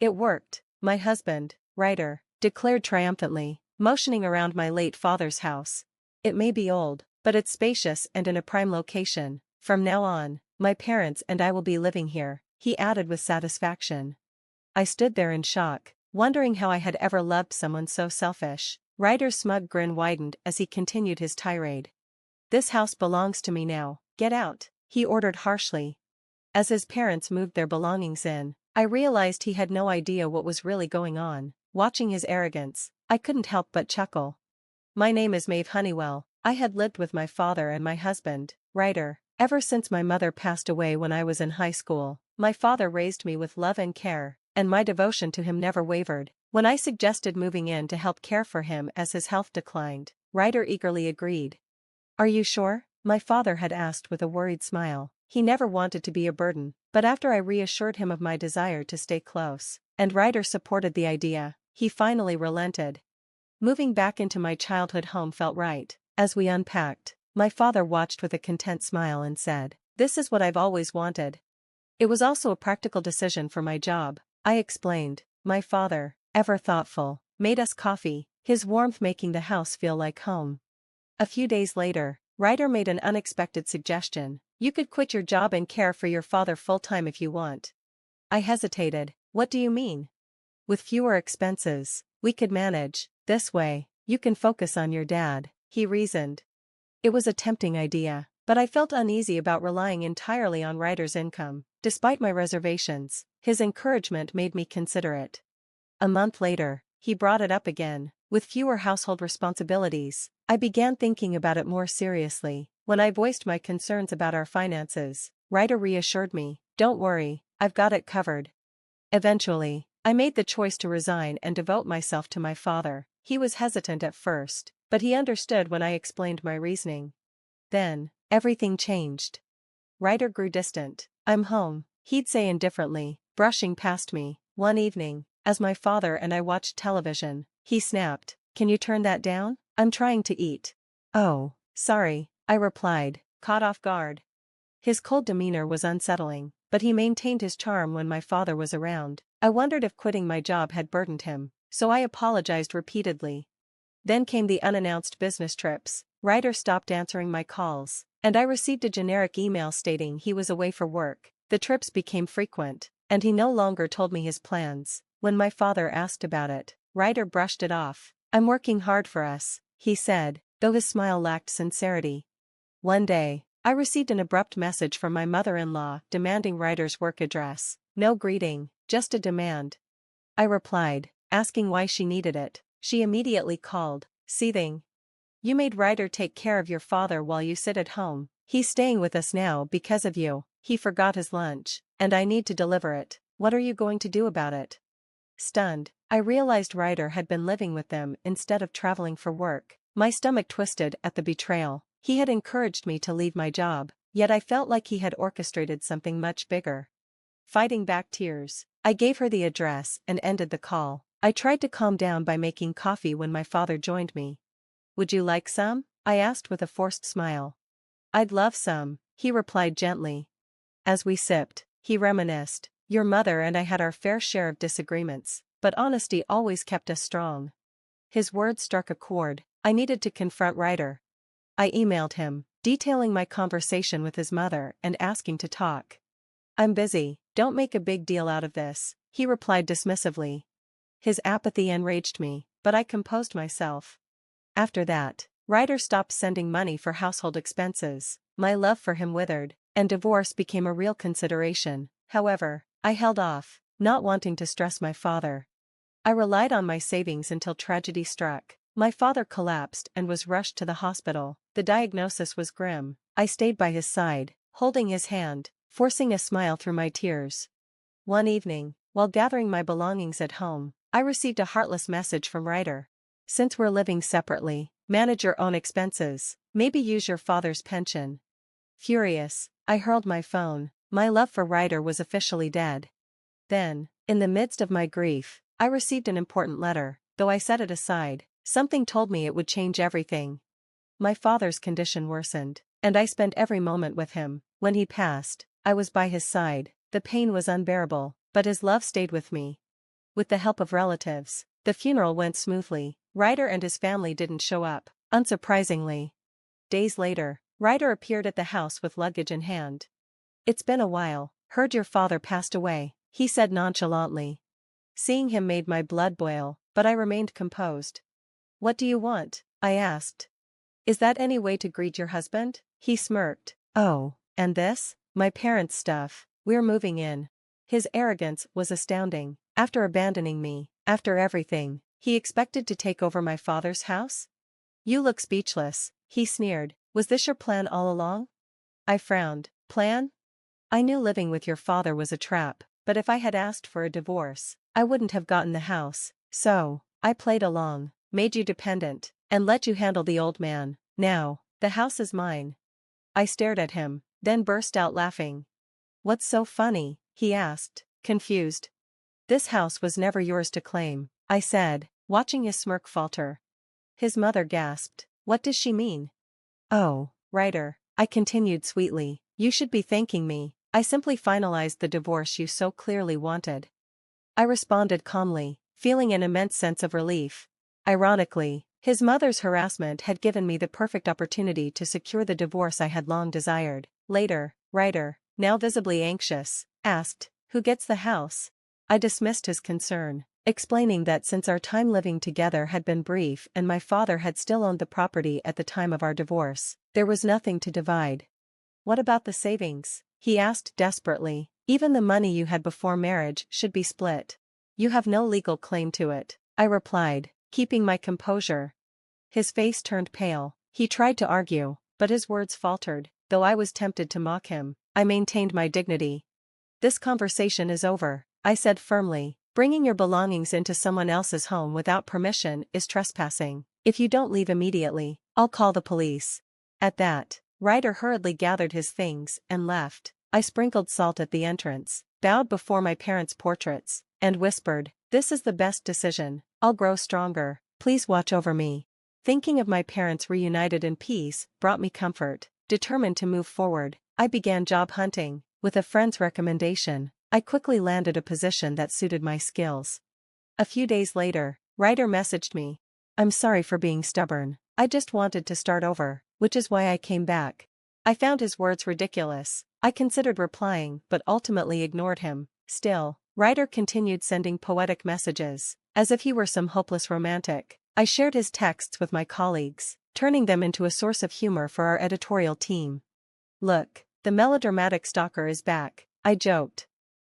It worked, my husband, Ryder, declared triumphantly, motioning around my late father's house. It may be old, but it's spacious and in a prime location. From now on, my parents and I will be living here, he added with satisfaction. I stood there in shock, wondering how I had ever loved someone so selfish. Ryder's smug grin widened as he continued his tirade. This house belongs to me now, get out, he ordered harshly. As his parents moved their belongings in, I realized he had no idea what was really going on. Watching his arrogance, I couldn't help but chuckle. My name is Maeve Honeywell. I had lived with my father and my husband, Ryder, ever since my mother passed away when I was in high school. My father raised me with love and care, and my devotion to him never wavered. When I suggested moving in to help care for him as his health declined, Ryder eagerly agreed. Are you sure? My father had asked with a worried smile. He never wanted to be a burden, but after I reassured him of my desire to stay close, and Ryder supported the idea, he finally relented. Moving back into my childhood home felt right. As we unpacked, my father watched with a content smile and said, "This is what I've always wanted." It was also a practical decision for my job, I explained. My father, ever thoughtful, made us coffee, his warmth making the house feel like home. A few days later, Ryder made an unexpected suggestion. You could quit your job and care for your father full-time if you want. I hesitated. What do you mean? With fewer expenses, we could manage. This way, you can focus on your dad, he reasoned. It was a tempting idea, but I felt uneasy about relying entirely on Ryder's income. Despite my reservations, his encouragement made me consider it. A month later, he brought it up again. With fewer household responsibilities, I began thinking about it more seriously. When I voiced my concerns about our finances, Ryder reassured me, "Don't worry, I've got it covered." Eventually, I made the choice to resign and devote myself to my father. He was hesitant at first, but he understood when I explained my reasoning. Then, everything changed. Ryder grew distant. "I'm home," he'd say indifferently, brushing past me. One evening, as my father and I watched television, he snapped, "Can you turn that down? I'm trying to eat." "Oh, sorry," I replied, caught off guard. His cold demeanor was unsettling, but he maintained his charm when my father was around. I wondered if quitting my job had burdened him, so I apologized repeatedly. Then came the unannounced business trips. Ryder stopped answering my calls, and I received a generic email stating he was away for work. The trips became frequent, and he no longer told me his plans. When my father asked about it, Ryder brushed it off. "I'm working hard for us," he said, though his smile lacked sincerity. One day, I received an abrupt message from my mother-in-law demanding Ryder's work address. No greeting, just a demand. I replied, asking why she needed it. She immediately called, seething. "You made Ryder take care of your father while you sit at home. He's staying with us now because of you. He forgot his lunch, and I need to deliver it. What are you going to do about it?" Stunned, I realized Ryder had been living with them instead of traveling for work. My stomach twisted at the betrayal. He had encouraged me to leave my job, yet I felt like he had orchestrated something much bigger. Fighting back tears, I gave her the address and ended the call. I tried to calm down by making coffee when my father joined me. "Would you like some?" I asked with a forced smile. "I'd love some," he replied gently. As we sipped, he reminisced, "Your mother and I had our fair share of disagreements, but honesty always kept us strong." His words struck a chord. I needed to confront Ryder. I emailed him, detailing my conversation with his mother and asking to talk. "I'm busy, don't make a big deal out of this," he replied dismissively. His apathy enraged me, but I composed myself. After that, Ryder stopped sending money for household expenses. My love for him withered, and divorce became a real consideration. However, I held off, not wanting to stress my father. I relied on my savings until tragedy struck. My father collapsed and was rushed to the hospital. The diagnosis was grim. I stayed by his side, holding his hand, forcing a smile through my tears. One evening, while gathering my belongings at home, I received a heartless message from Ryder. "Since we're living separately, manage your own expenses, maybe use your father's pension." Furious, I hurled my phone. My love for Ryder was officially dead. Then, in the midst of my grief, I received an important letter. Though I set it aside, something told me it would change everything. My father's condition worsened, and I spent every moment with him. When he passed, I was by his side. The pain was unbearable, but his love stayed with me. with the help of relatives. The funeral went smoothly. Ryder and his family didn't show up, unsurprisingly. Days later, Ryder appeared at the house with luggage in hand. "It's been a while, heard your father passed away," he said nonchalantly. Seeing him made my blood boil, but I remained composed. "What do you want?" I asked. "Is that any way to greet your husband?" He smirked. "Oh, and this? My parents' stuff. We're moving in." His arrogance was astounding. After abandoning me, after everything, he expected to take over my father's house? "You look speechless," he sneered. "Was this your plan all along?" I frowned. "Plan? I knew living with your father was a trap, but if I had asked for a divorce, I wouldn't have gotten the house. So, I played along, made you dependent, and let you handle the old man. Now, the house is mine." I stared at him, then burst out laughing. "What's so funny?" he asked, confused. "This house was never yours to claim," I said, watching his smirk falter. His mother gasped. "What does she mean?" "Oh, Ryder," I continued sweetly, "you should be thanking me. I simply finalized the divorce you so clearly wanted." I responded calmly, feeling an immense sense of relief. Ironically, his mother's harassment had given me the perfect opportunity to secure the divorce I had long desired. Later, Ryder, now visibly anxious, asked, "Who gets the house?" I dismissed his concern, explaining that since our time living together had been brief and my father had still owned the property at the time of our divorce, there was nothing to divide. "What about the savings?" he asked desperately. "Even the money you had before marriage should be split." "You have no legal claim to it," I replied, keeping my composure. His face turned pale. He tried to argue, but his words faltered. Though I was tempted to mock him, I maintained my dignity. "This conversation is over," I said firmly. "Bringing your belongings into someone else's home without permission is trespassing. If you don't leave immediately, I'll call the police." At that, Ryder hurriedly gathered his things and left. I sprinkled salt at the entrance, bowed before my parents' portraits, and whispered, "This is the best decision. I'll grow stronger. Please watch over me." Thinking of my parents reunited in peace brought me comfort. Determined to move forward, I began job hunting. With a friend's recommendation, I quickly landed a position that suited my skills. A few days later, Ryder messaged me. "I'm sorry for being stubborn. I just wanted to start over, which is why I came back." I found his words ridiculous. I considered replying but ultimately ignored him. Still, Ryder continued sending poetic messages, as if he were some hopeless romantic. I shared his texts with my colleagues, turning them into a source of humor for our editorial team. "Look, the melodramatic stalker is back," I joked.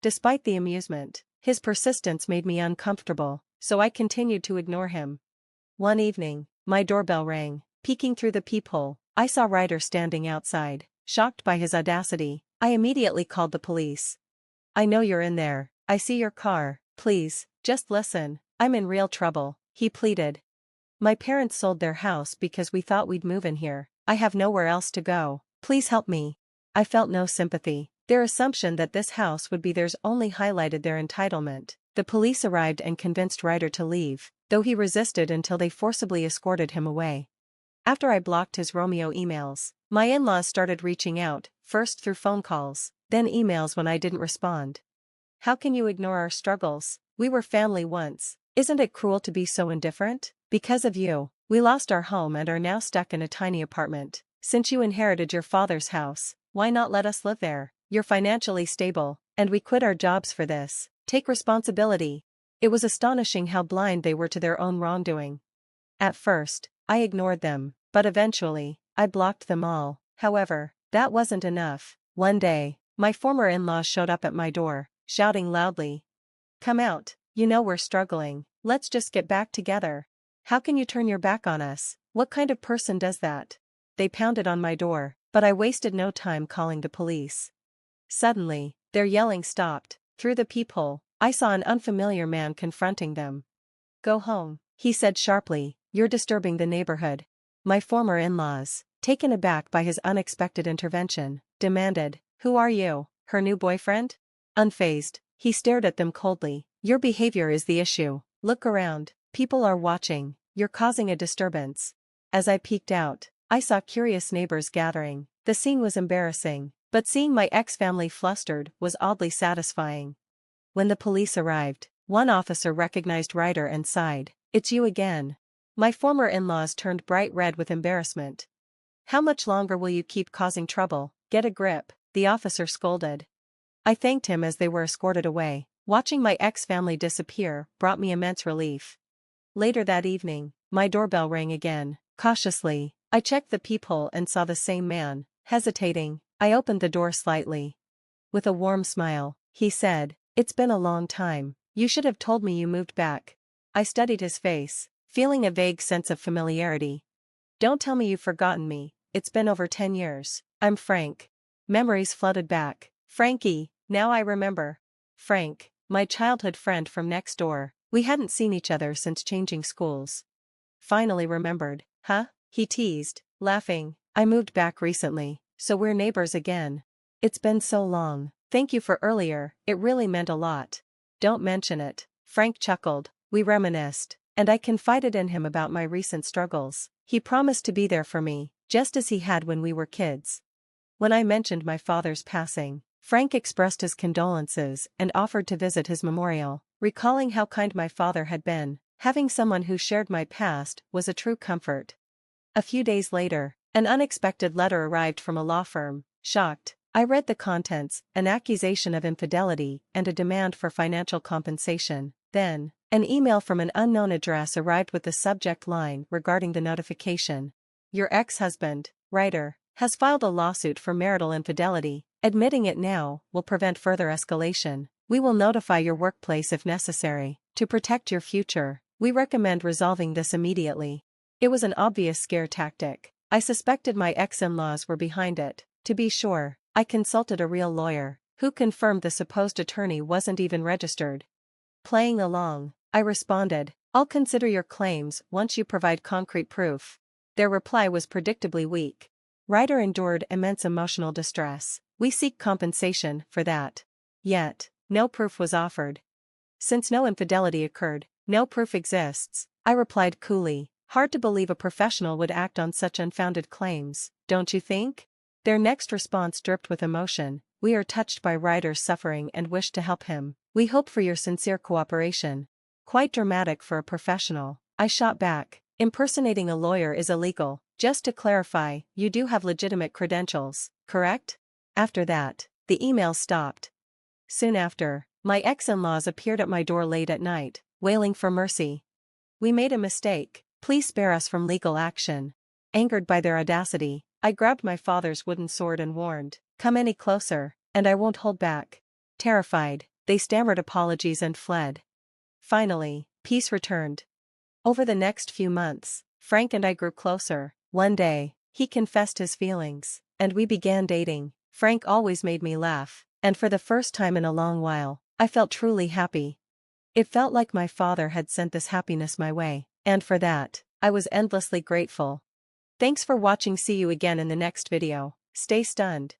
Despite the amusement, his persistence made me uncomfortable, so I continued to ignore him. One evening, my doorbell rang. Peeking through the peephole, I saw Ryder standing outside. Shocked by his audacity, I immediately called the police. "I know you're in there. I see your car. Please, just listen. I'm in real trouble," he pleaded. "My parents sold their house because we thought we'd move in here. I have nowhere else to go. Please help me." I felt no sympathy. Their assumption that this house would be theirs only highlighted their entitlement. The police arrived and convinced Ryder to leave, though he resisted until they forcibly escorted him away. After I blocked his Romeo emails, my in-laws started reaching out, first through phone calls, then emails when I didn't respond. "How can you ignore our struggles? We were family once. Isn't it cruel to be so indifferent? Because of you, we lost our home and are now stuck in a tiny apartment. Since you inherited your father's house, why not let us live there? You're financially stable, and we quit our jobs for this. Take responsibility." It was astonishing how blind they were to their own wrongdoing. At first, I ignored them, but eventually, I blocked them all. However, that wasn't enough. One day, my former in-laws showed up at my door, shouting loudly, "Come out, you know we're struggling. Let's just get back together. How can you turn your back on us? What kind of person does that?" They pounded on my door, but I wasted no time calling the police. Suddenly, their yelling stopped. Through the peephole, I saw an unfamiliar man confronting them. "Go home," he said sharply, "you're disturbing the neighborhood." My former in-laws, taken aback by his unexpected intervention, demanded, "Who are you, her new boyfriend?" Unfazed, he stared at them coldly. "Your behavior is the issue. Look around, people are watching, you're causing a disturbance." As I peeked out, I saw curious neighbors gathering. The scene was embarrassing, but seeing my ex-family flustered was oddly satisfying. When the police arrived, One officer recognized Ryder and sighed. "It's you again." My former in-laws turned bright red with embarrassment. "How much longer will you keep causing trouble? Get a grip," the officer scolded. I thanked him as they were escorted away. Watching my ex-family disappear brought me immense relief. Later that evening, my doorbell rang again. Cautiously, I checked the peephole and saw the same man. Hesitating, I opened the door slightly. With a warm smile, he said, "It's been a long time. You should have told me you moved back." I studied his face, feeling a vague sense of familiarity. "Don't tell me you've forgotten me. It's been over 10 years. I'm Frank." Memories flooded back. Frankie, now I remember. Frank, my childhood friend from next door. We hadn't seen each other since changing schools. Finally remembered. "Huh?" he teased, laughing. "I moved back recently, so we're neighbors again." "It's been so long. Thank you for earlier, it really meant a lot." "Don't mention it." Frank chuckled. We reminisced, and I confided in him about my recent struggles. He promised to be there for me, just as he had when we were kids. When I mentioned my father's passing, Frank expressed his condolences and offered to visit his memorial. Recalling how kind my father had been, having someone who shared my past was a true comfort. A few days later, an unexpected letter arrived from a law firm. Shocked, I read the contents: an accusation of infidelity and a demand for financial compensation. Then, an email from an unknown address arrived with the subject line regarding the notification. "Your ex-husband, Ryder, has filed a lawsuit for marital infidelity. Admitting it now will prevent further escalation. We will notify your workplace if necessary. To protect your future, we recommend resolving this immediately." It was an obvious scare tactic. I suspected my ex-in-laws were behind it. To be sure, I consulted a real lawyer, who confirmed the supposed attorney wasn't even registered. Playing along, I responded, "I'll consider your claims once you provide concrete proof." Their reply was predictably weak. Ryder endured immense emotional distress. "We seek compensation for that." Yet, no proof was offered. "Since no infidelity occurred, no proof exists," I replied coolly. Hard to believe a professional would act on such unfounded claims, don't you think? Their next response dripped with emotion. "We are touched by Ryder's suffering and wish to help him. We hope for your sincere cooperation." Quite dramatic for a professional, I shot back. "Impersonating a lawyer is illegal. Just to clarify, you do have legitimate credentials, correct?" After that, the email stopped. Soon after, my ex-in-laws appeared at my door late at night, wailing for mercy. "We made a mistake. Please spare us from legal action." Angered by their audacity, I grabbed my father's wooden sword and warned, "Come any closer, and I won't hold back." Terrified, they stammered apologies and fled. Finally, peace returned. Over the next few months, Frank and I grew closer. One day, he confessed his feelings, and we began dating. Frank always made me laugh, and for the first time in a long while, I felt truly happy. It felt like my father had sent this happiness my way, and for that, I was endlessly grateful. Thanks for watching. See you again in the next video. Stay stunned.